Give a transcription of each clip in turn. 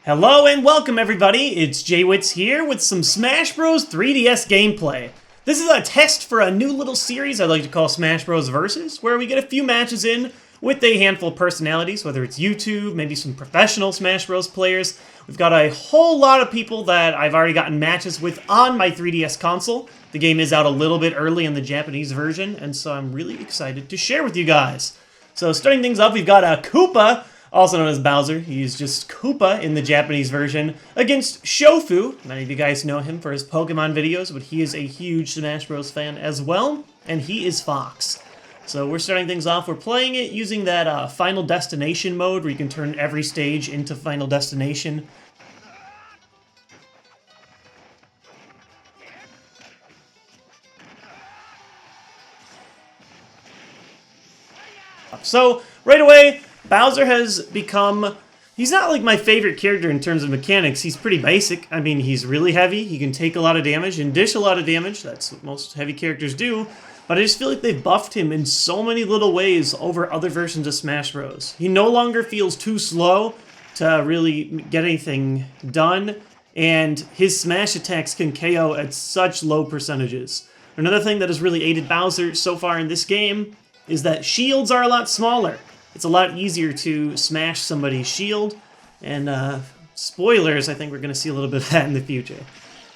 Hello and welcome everybody, it's TheJWittz here with some Smash Bros 3DS gameplay. This is a test for a new little series I like to call Smash Bros Versus, where we get a few matches in with a handful of personalities, whether it's YouTube, maybe some professional Smash Bros players. We've got a whole lot of people that I've already gotten matches with on my 3DS console. The game is out a little bit early in the Japanese version, and so I'm really excited to share with you guys. So starting things up, we've got a Koopa, also known as Bowser. He's just Koopa in the Japanese version, against Shofu. Many of you guys know him for his Pokemon videos, but he is a huge Smash Bros fan as well, and he is Fox. So we're starting things off. We're playing it using that Final Destination mode, where you can turn every stage into Final Destination. So, right away, Bowser has become... He's not like my favorite character in terms of mechanics. He's pretty basic. I mean, he's really heavy. He can take a lot of damage and dish a lot of damage. That's what most heavy characters do. But I just feel like they've buffed him in so many little ways over other versions of Smash Bros. He no longer feels too slow to really get anything done. And his smash attacks can KO at such low percentages. Another thing that has really aided Bowser so far in this game is that shields are a lot smaller. It's a lot easier to smash somebody's shield, and spoilers, I think we're going to see a little bit of that in the future.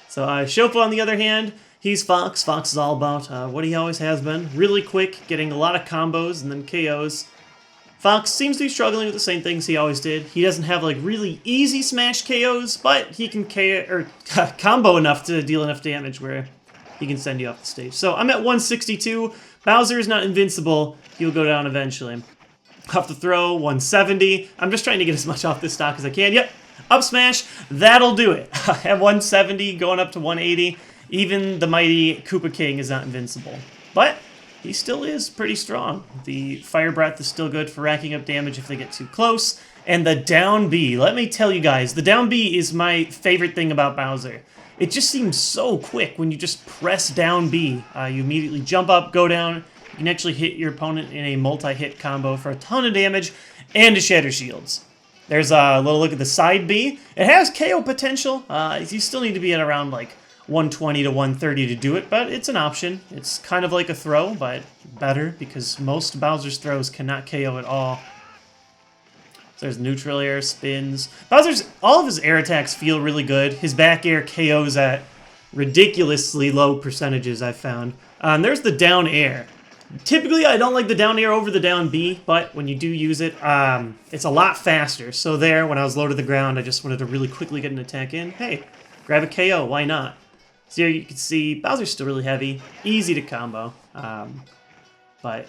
So Shofu, on the other hand, he's Fox. Fox is all about what he always has been. Really quick, getting a lot of combos and then KOs. Fox seems to be struggling with the same things he always did. He doesn't have like really easy smash KOs, but he can combo enough to deal enough damage where he can send you off the stage. So I'm at 162. Bowser is not invincible. He'll go down eventually. Off the throw, 170. I'm just trying to get as much off this stock as I can. Yep, up smash, that'll do it. At 170, going up to 180. Even the mighty Koopa King is not invincible. But he still is pretty strong. The Fire Breath is still good for racking up damage if they get too close. And the down B, let me tell you guys, the down B is my favorite thing about Bowser. It just seems so quick when you just press down B. You immediately jump up, go down. You can actually hit your opponent in a multi-hit combo for a ton of damage and to shatter shields. There's a little look at the side B. It has KO potential. You still need to be at around like 120 to 130 to do it, but it's an option. It's kind of like a throw, but better because most Bowser's throws cannot KO at all. So there's neutral air, spins. All of his air attacks feel really good. His back air KOs at ridiculously low percentages, I've found. There's the down air. Typically, I don't like the down air over the down B, but when you do use it, it's a lot faster. So there, when I was low to the ground, I just wanted to really quickly get an attack in. Hey, grab a KO, why not? So here you can see Bowser's still really heavy, easy to combo, but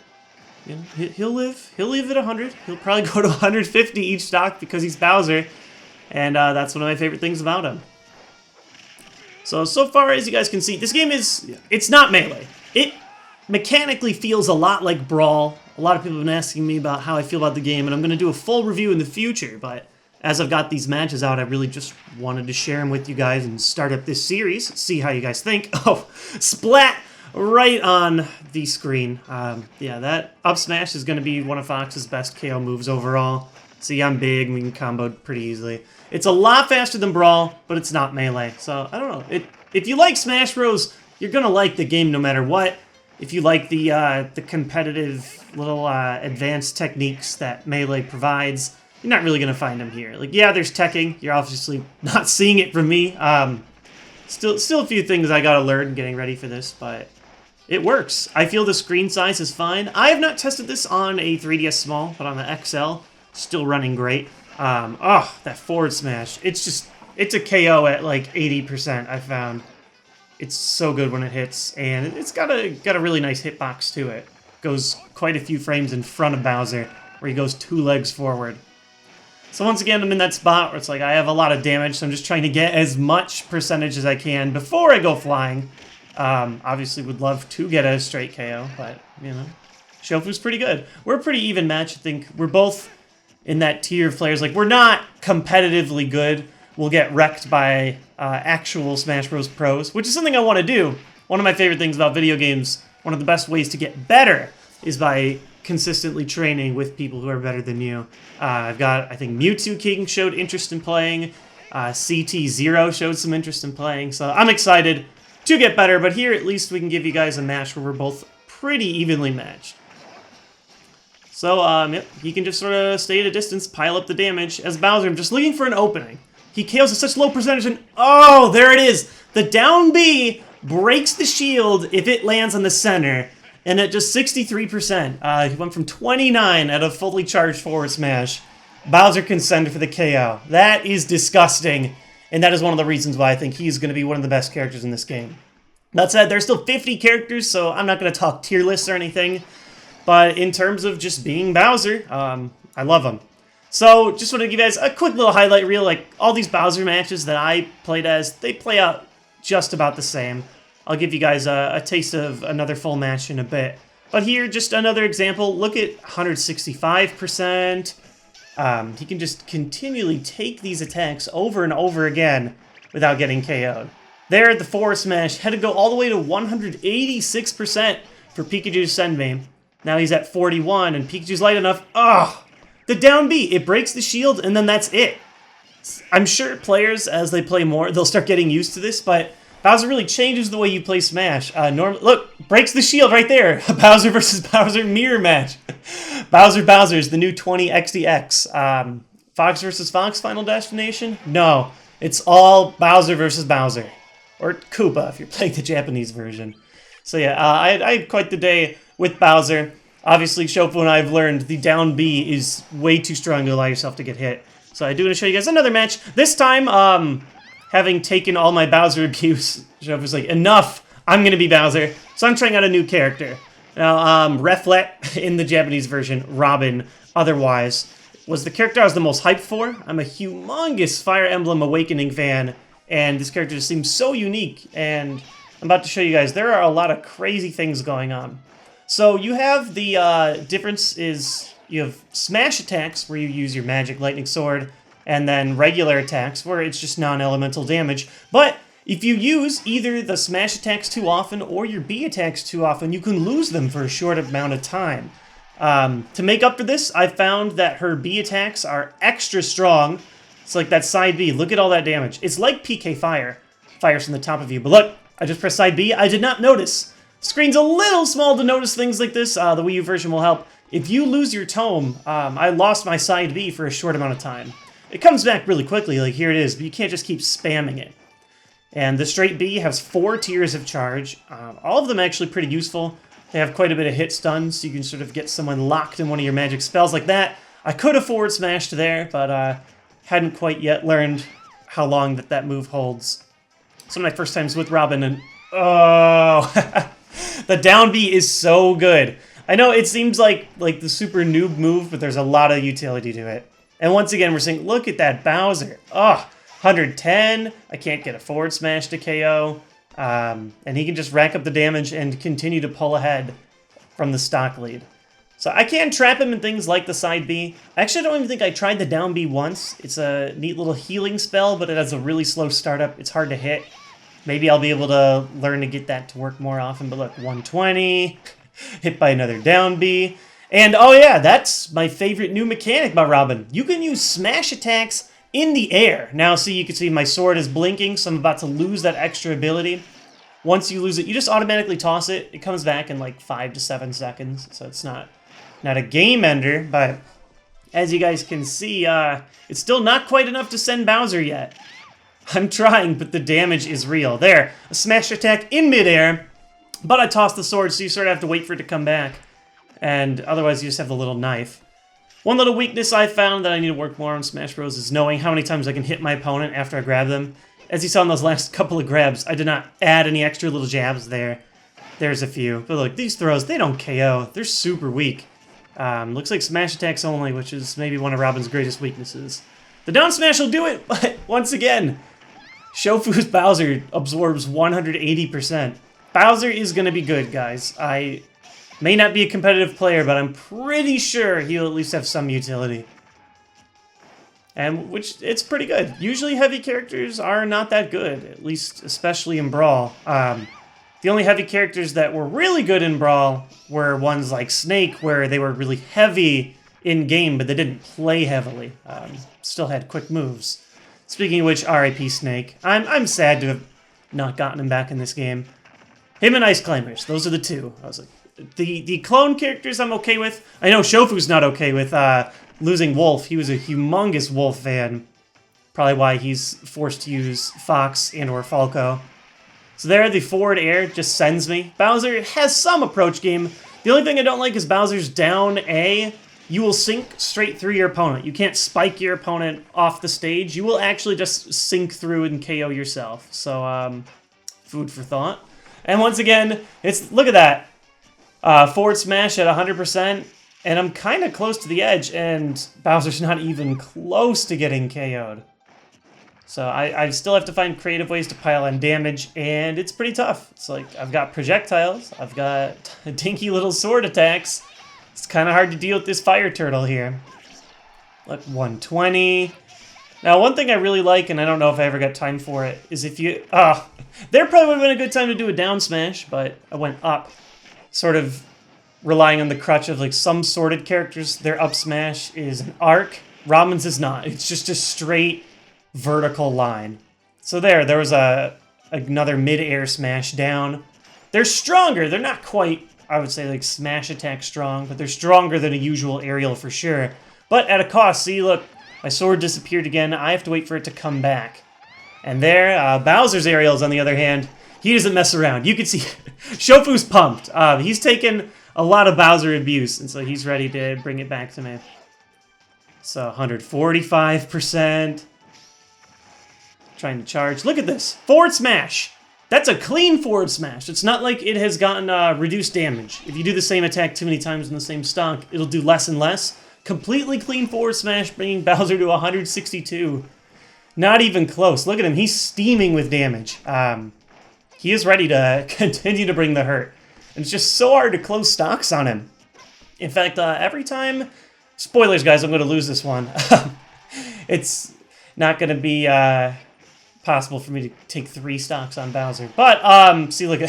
you know, he'll live at 100. He'll probably go to 150 each stock because he's Bowser, and that's one of my favorite things about him. So far as you guys can see, this game it's not Melee. It mechanically feels a lot like Brawl. A lot of people have been asking me about how I feel about the game, and I'm going to do a full review in the future, but as I've got these matches out, I really just wanted to share them with you guys and start up this series, see how you guys think. Oh, splat right on the screen. Yeah, that up smash is going to be one of Fox's best KO moves overall. See, I'm big, we can combo pretty easily. It's a lot faster than Brawl, but it's not Melee, so I don't know. If you like Smash Bros, you're going to like the game no matter what. If you like the competitive little advanced techniques that Melee provides, you're not really going to find them here. Like, yeah, there's teching. You're obviously not seeing it from me. Still a few things I got to learn getting ready for this, but it works. I feel the screen size is fine. I have not tested this on a 3DS Small, but on the XL, still running great. Oh, that forward smash. It's a KO at like 80%, I found. It's so good when it hits, and it's got a really nice hitbox to it. Goes quite a few frames in front of Bowser, where he goes 2 legs forward. So once again, I'm in that spot where it's like I have a lot of damage, so I'm just trying to get as much percentage as I can before I go flying. Obviously would love to get a straight KO, but, you know, Shofu's pretty good. We're a pretty even match, I think. We're both in that tier of players. Like, we're not competitively good. We'll get wrecked by actual Smash Bros. Pros, which is something I want to do. One of my favorite things about video games, one of the best ways to get better is by consistently training with people who are better than you. I've got, I think Mewtwo King showed interest in playing, CT0 showed some interest in playing, so I'm excited to get better, but here at least we can give you guys a match where we're both pretty evenly matched. So, yep, he can just sort of stay at a distance, pile up the damage. As Bowser, I'm just looking for an opening. He KOs at such low percentage, and oh, there it is! The down B breaks the shield if it lands on the center, and at just 63%. He went from 29 at a fully charged forward smash. Bowser can send for the KO. That is disgusting, and that is one of the reasons why I think he's going to be one of the best characters in this game. That said, there's still 50 characters, so I'm not going to talk tier lists or anything, but in terms of just being Bowser, I love him. So, just want to give you guys a quick little highlight reel. Like, all these Bowser matches that I played as, they play out just about the same. I'll give you guys a taste of another full match in a bit. But here, just another example. Look at 165%. He can just continually take these attacks over and over again without getting KO'd. There, the forward smash had to go all the way to 186% for Pikachu's Send Beam. Now he's at 41, and Pikachu's light enough. Oh, the down B, it breaks the shield, and then that's it. I'm sure players, as they play more, they'll start getting used to this, but Bowser really changes the way you play Smash. Look, breaks the shield right there. Bowser versus Bowser mirror match. Bowser is the new 20XDX. Fox versus Fox Final Destination? No, it's all Bowser versus Bowser. Or Koopa, if you're playing the Japanese version. So yeah, I had quite the day with Bowser. Obviously, Shofu and I have learned the down B is way too strong to allow yourself to get hit. So I do want to show you guys another match. This time, having taken all my Bowser abuse, Shofu's like, enough, I'm going to be Bowser. So I'm trying out a new character. Now, Reflet in the Japanese version, Robin, otherwise, was the character I was the most hyped for. I'm a humongous Fire Emblem Awakening fan, and this character just seems so unique, and I'm about to show you guys, there are a lot of crazy things going on. So you have the difference is you have smash attacks where you use your magic lightning sword, and then regular attacks where it's just non-elemental damage. But if you use either the smash attacks too often or your B attacks too often, you can lose them for a short amount of time. To make up for this, I found that her B attacks are extra strong. It's like that side B. Look at all that damage. It's like PK Fire. Fires from the top of you. But look, I just pressed side B. I did not notice. Screen's a little small to notice things like this. The Wii U version will help. If you lose your tome, I lost my side B for a short amount of time. It comes back really quickly, like here it is, but you can't just keep spamming it. And the straight B has 4 tiers of charge. All of them actually pretty useful. They have quite a bit of hit stun, so you can sort of get someone locked in one of your magic spells like that. I could have forward smashed there, but hadn't quite yet learned how long that move holds. Some of my first times with Robin, and oh, the down B is so good. I know it seems like the super noob move, but there's a lot of utility to it. And once again, we're saying, look at that Bowser. Oh, 110. I can't get a forward smash to KO. And he can just rack up the damage and continue to pull ahead from the stock lead. So I can trap him in things like the side B. Actually, I don't even think I tried the down B once. It's a neat little healing spell, but it has a really slow startup. It's hard to hit. Maybe I'll be able to learn to get that to work more often. But look, 120. Hit by another down B. And oh yeah, that's my favorite new mechanic about Robin. You can use smash attacks in the air. Now see, you can see my sword is blinking, so I'm about to lose that extra ability. Once you lose it, you just automatically toss it. It comes back in like 5 to 7 seconds, so it's not a game ender, but as you guys can see, it's still not quite enough to send Bowser yet. I'm trying, but the damage is real. There, a smash attack in midair, but I tossed the sword, so you sort of have to wait for it to come back. And otherwise, you just have the little knife. One little weakness I found that I need to work more on Smash Bros. Is knowing how many times I can hit my opponent after I grab them. As you saw in those last couple of grabs, I did not add any extra little jabs there. There's a few. But look, these throws, they don't KO. They're super weak. Looks like smash attacks only, which is maybe one of Robin's greatest weaknesses. The down smash will do it, but once again, Shofu's Bowser absorbs 180%. Bowser is going to be good, guys. I may not be a competitive player, but I'm pretty sure he'll at least have some utility. And which, it's pretty good. Usually heavy characters are not that good, at least especially in Brawl. The only heavy characters that were really good in Brawl were ones like Snake, where they were really heavy in-game, but they didn't play heavily. Still had quick moves. Speaking of which, R.I.P. Snake. I'm sad to have not gotten him back in this game. Him and Ice Climbers, those are the two. I was like, the clone characters I'm okay with. I know Shofu's not okay with losing Wolf. He was a humongous Wolf fan. Probably why he's forced to use Fox and or Falco. So there, the forward air just sends me. Bowser has some approach game. The only thing I don't like is Bowser's down A. You will sink straight through your opponent. You can't spike your opponent off the stage. You will actually just sink through and KO yourself. So, food for thought. And once again, look at that. Forward smash at 100%. And I'm kind of close to the edge, and Bowser's not even close to getting KO'd. So I still have to find creative ways to pile on damage, and it's pretty tough. It's like, I've got projectiles, I've got dinky little sword attacks. It's kind of hard to deal with this fire turtle here. Look, 120. Now, one thing I really like, and I don't know if I ever got time for it, is if you... there probably would have been a good time to do a down smash, but I went up. Sort of relying on the crutch of, like, some sorted characters. Their up smash is an arc. Robin's is not. It's just a straight vertical line. So there was another mid-air smash down. They're stronger. They're not quite, I would say, like smash attack strong, but they're stronger than a usual aerial for sure. But at a cost. See, look, my sword disappeared again. I have to wait for it to come back. And there, Bowser's aerials, on the other hand, he doesn't mess around. You can see Shofu's pumped. He's taken a lot of Bowser abuse, and so he's ready to bring it back to me. So 145%. Trying to charge. Look at this. Forward smash. That's a clean forward smash. It's not like it has gotten reduced damage. If you do the same attack too many times in the same stock, it'll do less and less. Completely clean forward smash, bringing Bowser to 162. Not even close. Look at him. He's steaming with damage. He is ready to continue to bring the hurt. And it's just so hard to close stocks on him. In fact, every time... Spoilers, guys, I'm going to lose this one. It's not going to be possible for me to take 3 stocks on Bowser. But, see, look,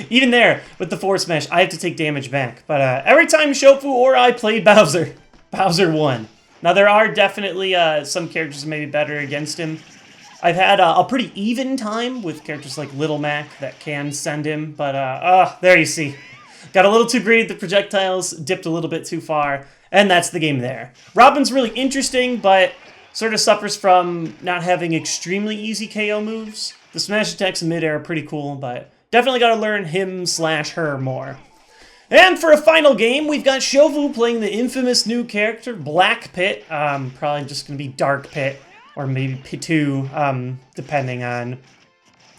even there, with the forward smash, I have to take damage back. But every time Shofu or I played Bowser, Bowser won. Now, there are definitely some characters maybe better against him. I've had a pretty even time with characters like Little Mac that can send him, but there you see. Got a little too greedy with the projectiles, dipped a little bit too far, and that's the game there. Robin's really interesting, but sort of suffers from not having extremely easy KO moves. The smash attacks in midair are pretty cool, but definitely got to learn him/her more. And for a final game, we've got Shofu playing the infamous new character, Black Pit. Probably just going to be Dark Pit. Or maybe Pitu, depending on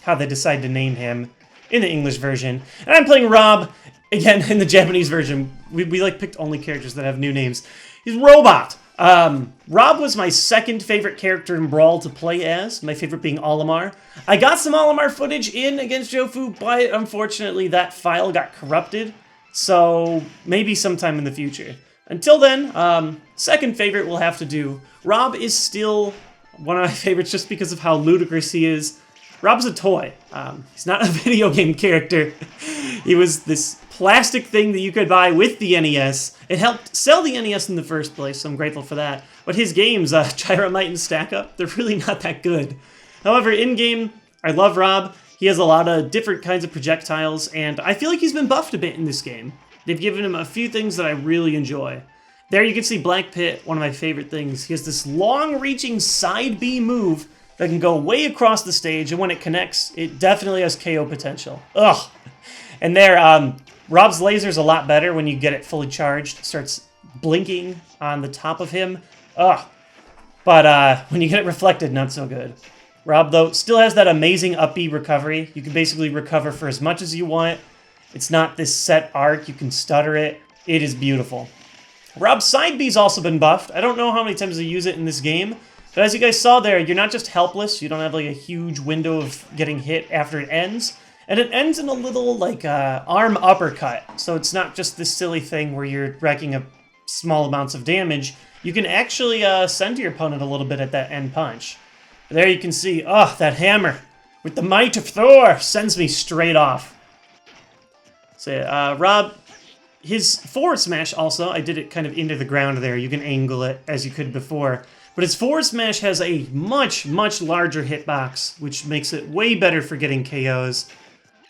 how they decide to name him in the English version. And I'm playing Rob, again, in the Japanese version. We like picked only characters that have new names. He's Robot. Rob was my second favorite character in Brawl to play as, my favorite being Olimar. I got some Olimar footage in against Shofu, but unfortunately that file got corrupted. So maybe sometime in the future. Until then, second favorite will have to do. Rob is still one of my favorites just because of how ludicrous he is. Rob's a toy. He's not a video game character. He was this plastic thing that you could buy with the NES. It helped sell the NES in the first place, so I'm grateful for that. But his games, Gyromite and Stack Up, they're really not that good. However, in-game, I love Rob. He has a lot of different kinds of projectiles, and I feel like he's been buffed a bit in this game. They've given him a few things that I really enjoy. There you can see Black Pit, one of my favorite things. He has this long-reaching side B move that can go way across the stage, and when it connects, it definitely has KO potential. Ugh! And there, Rob's laser's a lot better when you get it fully charged. It starts blinking on the top of him. Ugh! But when you get it reflected, not so good. Rob, though, still has that amazing up B recovery. You can basically recover for as much as you want. It's not this set arc. You can stutter it. It is beautiful. Rob's side B's also been buffed. I don't know how many times I use it in this game, but as you guys saw there, you're not just helpless. You don't have like a huge window of getting hit after it ends, and it ends in a little like arm uppercut. So it's not just this silly thing where you're wrecking up small amounts of damage. You can actually send your opponent a little bit at that end punch. But there you can see, that hammer with the might of Thor sends me straight off. So Rob. His forward smash also, I did it kind of into the ground there. You can angle it as you could before. But his forward smash has a much, much larger hitbox, which makes it way better for getting KOs.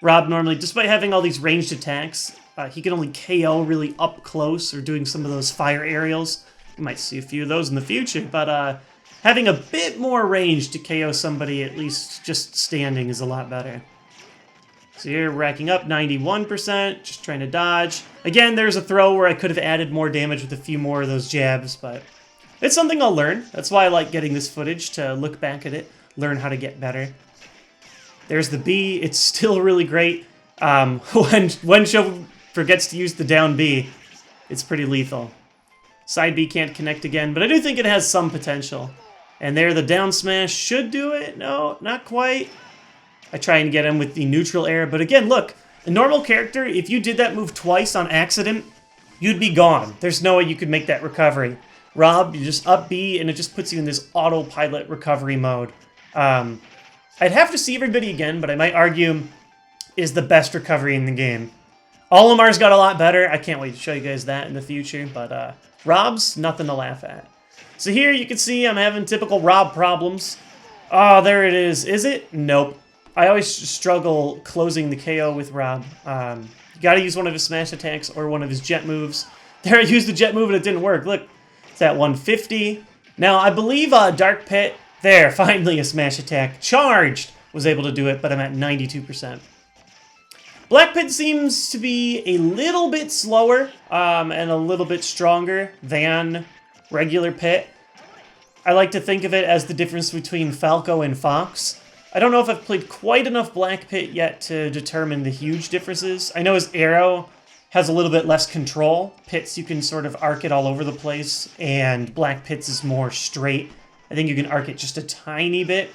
Rob normally, despite having all these ranged attacks, he can only KO really up close or doing some of those fire aerials. You might see a few of those in the future, but having a bit more range to KO somebody, at least just standing, is a lot better. So here, racking up 91%, just trying to dodge. Again, there's a throw where I could have added more damage with a few more of those jabs, but it's something I'll learn. That's why I like getting this footage, to look back at it, learn how to get better. There's the B. It's still really great. When Shofu forgets to use the down B, it's pretty lethal. Side B can't connect again, but I do think it has some potential. And there, the down smash should do it. No, not quite. I try and get him with the neutral air, but again, look, a normal character, if you did that move twice on accident, you'd be gone. There's no way you could make that recovery. Rob, you just up B, and it just puts you in this autopilot recovery mode. I'd have to see everybody again, but I might argue is the best recovery in the game. Olimar's got a lot better. I can't wait to show you guys that in the future, but Rob's nothing to laugh at. So here you can see I'm having typical Rob problems. Oh, there it is. Is it? Nope. I always struggle closing the KO with Rob. You gotta use one of his smash attacks or one of his jet moves. There, I used the jet move and it didn't work. Look, it's at 150. Now, I believe Dark Pit, there, finally a smash attack. Charged was able to do it, but I'm at 92%. Black Pit seems to be a little bit slower and a little bit stronger than regular Pit. I like to think of it as the difference between Falco and Fox. I don't know if I've played quite enough Black Pit yet to determine the huge differences. I know his arrow has a little bit less control. Pit's, you can sort of arc it all over the place, and Black Pit's is more straight. I think you can arc it just a tiny bit.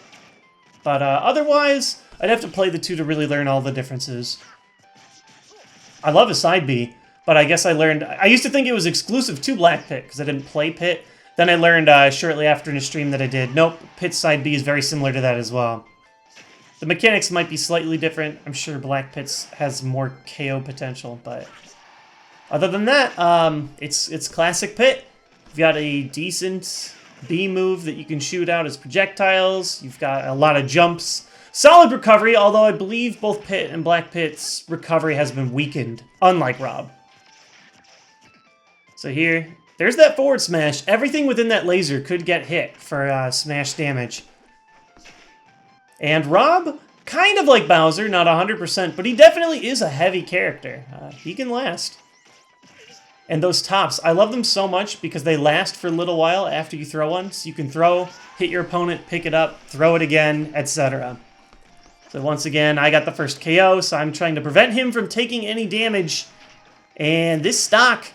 But otherwise, I'd have to play the two to really learn all the differences. I love his side B, but I guess I learned... I used to think it was exclusive to Black Pit, because I didn't play Pit. Then I learned shortly after in a stream that I did, nope, Pit's side B is very similar to that as well. The mechanics might be slightly different. I'm sure Black Pit's has more KO potential, but other than that, it's classic Pit. You've got a decent B move that you can shoot out as projectiles. You've got a lot of jumps. Solid recovery, although I believe both Pit and Black Pit's recovery has been weakened, unlike Rob. So here, there's that forward smash. Everything within that laser could get hit for smash damage. And Rob, kind of like Bowser, not 100%, but he definitely is a heavy character. He can last. And those tops, I love them so much because they last for a little while after you throw one. So you can throw, hit your opponent, pick it up, throw it again, etc. So once again, I got the first KO, so I'm trying to prevent him from taking any damage. And this stock,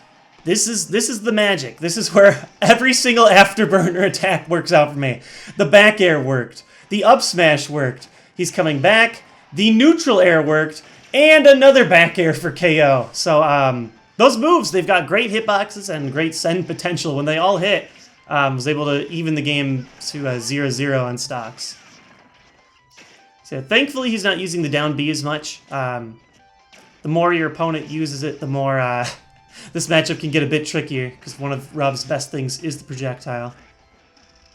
this is the magic. This is where every single afterburner attack works out for me. The back air worked. The up smash worked. He's coming back. The neutral air worked. And another back air for KO. So those moves, they've got great hitboxes and great send potential. When they all hit, was able to even the game to 0-0 on stocks. So thankfully he's not using the down B as much. The more your opponent uses it, the more this matchup can get a bit trickier, because one of Rob's best things is the projectile.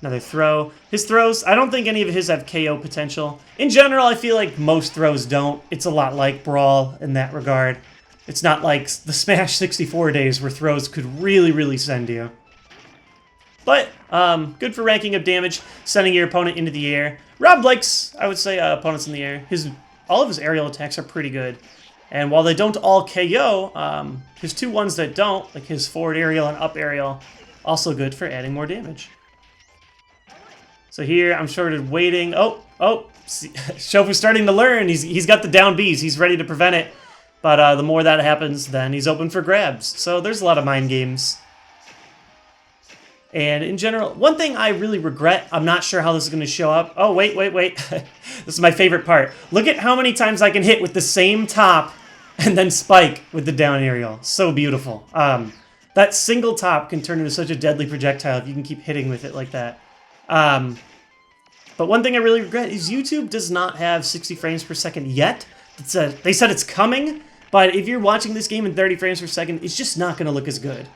Another throw. His throws, I don't think any of his have KO potential. In general, I feel like most throws don't. It's a lot like Brawl in that regard. It's not like the Smash 64 days where throws could really, really send you. But, good for ranking up damage, sending your opponent into the air. Rob likes, I would say, opponents in the air. All of his aerial attacks are pretty good. And while they don't all KO, his two ones that don't, like his forward aerial and up aerial, also good for adding more damage. So here, I'm sort of waiting. Oh, Shofu's starting to learn. He's got the down Bs. He's ready to prevent it. But the more that happens, then he's open for grabs. So there's a lot of mind games. And in general, one thing I really regret, I'm not sure how this is going to show up. Oh, wait. This is my favorite part. Look at how many times I can hit with the same top and then spike with the down aerial. So beautiful. That single top can turn into such a deadly projectile if you can keep hitting with it like that. But one thing I really regret is YouTube does not have 60 frames per second yet. They said it's coming, but if you're watching this game in 30 frames per second, it's just not going to look as good.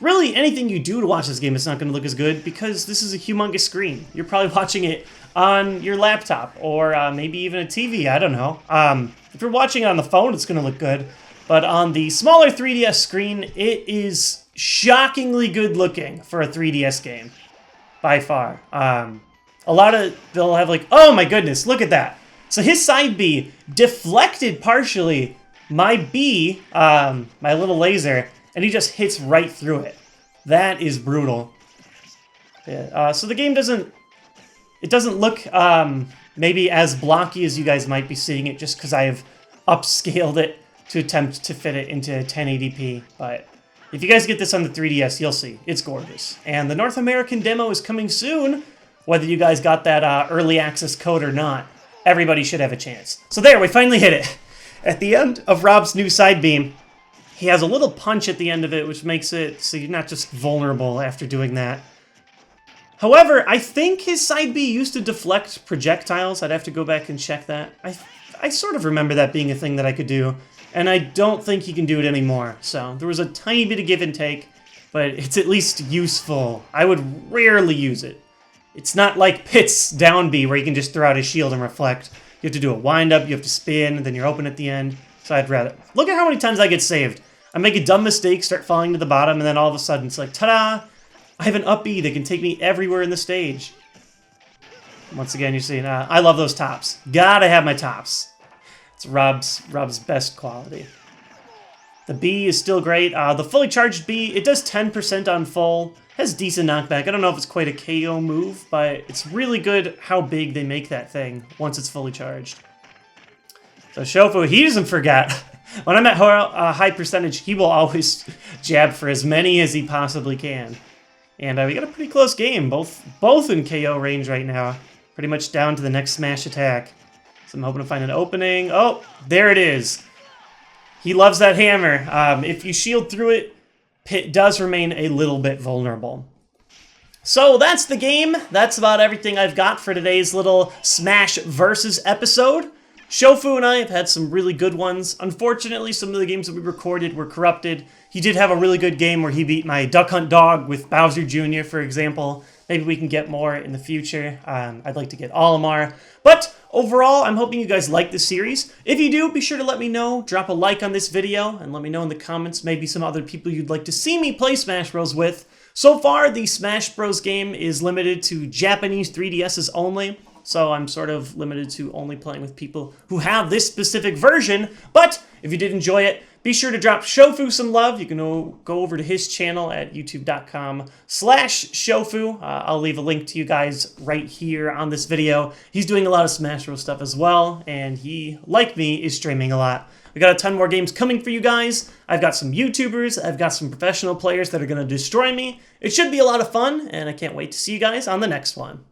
really anything you do to watch this game is not going to look as good because this is a humongous screen. You're probably watching it on your laptop or maybe even a TV, I don't know. If you're watching it on the phone, it's going to look good. But on the smaller 3DS screen, it is shockingly good looking for a 3DS game, by far. They'll have like, oh my goodness, look at that. So his side B deflected partially my B, my little laser, and he just hits right through it. That is brutal. Yeah, so the game doesn't look maybe as blocky as you guys might be seeing it just because I have upscaled it to attempt to fit it into 1080p. But if you guys get this on the 3DS, you'll see. It's gorgeous. And the North American demo is coming soon. Whether you guys got that early access code or not, everybody should have a chance. So there, we finally hit it. At the end of Rob's new side beam, he has a little punch at the end of it, which makes it so you're not just vulnerable after doing that. However, I think his side B used to deflect projectiles. I'd have to go back and check that. I sort of remember that being a thing that I could do, and I don't think he can do it anymore. So there was a tiny bit of give and take, but it's at least useful. I would rarely use it. It's not like Pit's down B where you can just throw out a shield and reflect. You have to do a wind-up, you have to spin, and then you're open at the end. So I'd rather... Look at how many times I get saved. I make a dumb mistake, start falling to the bottom, and then all of a sudden it's like, ta-da! I have an up B that can take me everywhere in the stage. Once again, you're seeing, I love those tops. Gotta have my tops. It's Rob's best quality. The B is still great. The fully charged B, it does 10% on full. Has decent knockback. I don't know if it's quite a KO move, but it's really good how big they make that thing once it's fully charged. So Shofu, he doesn't forget. When I'm at high percentage, he will always jab for as many as he possibly can. And we got a pretty close game, both in KO range right now. Pretty much down to the next smash attack. So I'm hoping to find an opening. Oh, there it is. He loves that hammer. If you shield through it, Pit does remain a little bit vulnerable. So that's the game. That's about everything I've got for today's little Smash Versus episode. Shofu and I have had some really good ones. Unfortunately, some of the games that we recorded were corrupted. He did have a really good game where he beat my Duck Hunt Dog with Bowser Jr., for example. Maybe we can get more in the future. I'd like to get Olimar. But overall, I'm hoping you guys like this series. If you do, be sure to let me know. Drop a like on this video and let me know in the comments maybe some other people you'd like to see me play Smash Bros. With. So far, the Smash Bros. Game is limited to Japanese 3DSs only. So I'm sort of limited to only playing with people who have this specific version. But if you did enjoy it, be sure to drop Shofu some love. You can go over to his channel at youtube.com/Shofu. I'll leave a link to you guys right here on this video. He's doing a lot of Smash Bros. Stuff as well, and he, like me, is streaming a lot. We got a ton more games coming for you guys. I've got some YouTubers. I've got some professional players that are going to destroy me. It should be a lot of fun, and I can't wait to see you guys on the next one.